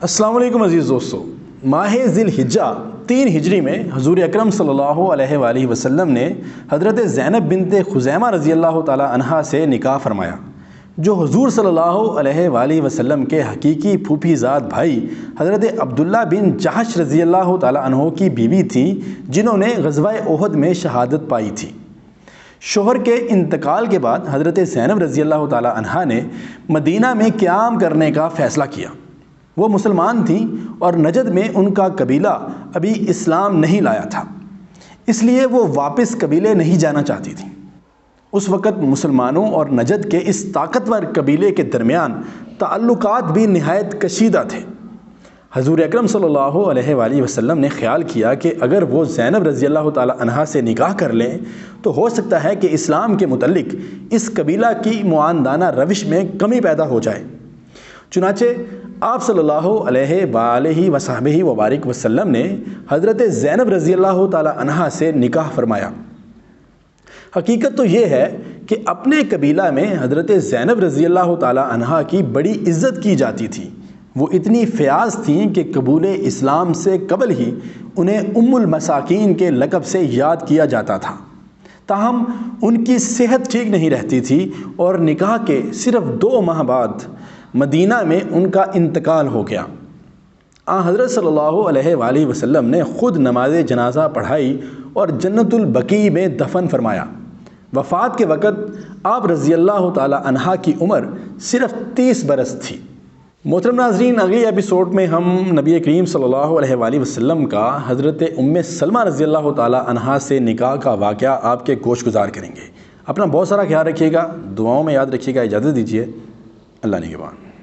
السلام علیکم عزیز دوستو، ماہ ذی الحجہ 3 ہجری میں حضور اکرم صلی اللہ علیہ وآلہ وسلم نے حضرت زینب بنت خزیمہ رضی اللہ تعالی عنہا سے نکاح فرمایا، جو حضور صلی اللہ علیہ وآلہ وسلم کے حقیقی پھوپھی زاد بھائی حضرت عبداللہ بن جحش رضی اللہ تعالی عنہ کی بیوی تھیں، جنہوں نے غزوہ احد میں شہادت پائی تھی۔ شوہر کے انتقال کے بعد حضرت زینب رضی اللہ تعالی عنہا نے مدینہ میں قیام کرنے کا فیصلہ کیا۔ وہ مسلمان تھیں اور نجد میں ان کا قبیلہ ابھی اسلام نہیں لایا تھا، اس لیے وہ واپس قبیلے نہیں جانا چاہتی تھیں۔ اس وقت مسلمانوں اور نجد کے اس طاقتور قبیلے کے درمیان تعلقات بھی نہایت کشیدہ تھے۔ حضور اکرم صلی اللہ علیہ وآلہ وسلم نے خیال کیا کہ اگر وہ زینب رضی اللہ تعالی عنہا سے نکاح کر لیں تو ہو سکتا ہے کہ اسلام کے متعلق اس قبیلہ کی معاندانہ روش میں کمی پیدا ہو جائے۔ چنانچہ آپ صلی اللہ علیہ وآلہ وصحبہ وبارک وسلم نے حضرت زینب رضی اللہ تعالی عنہا سے نکاح فرمایا۔ حقیقت تو یہ ہے کہ اپنے قبیلہ میں حضرت زینب رضی اللہ تعالی عنہا کی بڑی عزت کی جاتی تھی۔ وہ اتنی فیاض تھیں کہ قبول اسلام سے قبل ہی انہیں ام المساکین کے لقب سے یاد کیا جاتا تھا۔ تاہم ان کی صحت ٹھیک نہیں رہتی تھی اور نکاح کے صرف 2 ماہ بعد مدینہ میں ان کا انتقال ہو گیا۔ حضرت صلی اللہ علیہ وآلہ وسلم نے خود نماز جنازہ پڑھائی اور جنت البقیع میں دفن فرمایا۔ وفات کے وقت آپ رضی اللہ تعالی عنہا کی عمر صرف 30 برس تھی۔ محترم ناظرین، اگلی ایپیسوڈ میں ہم نبی کریم صلی اللہ علیہ وآلہ وسلم کا حضرت ام سلمہ رضی اللہ تعالی عنہا سے نکاح کا واقعہ آپ کے گوش گزار کریں گے۔ اپنا بہت سارا خیال رکھیے گا، دعاؤں میں یاد رکھیے گا۔ اجازت دیجیے، اللہ نگہبان۔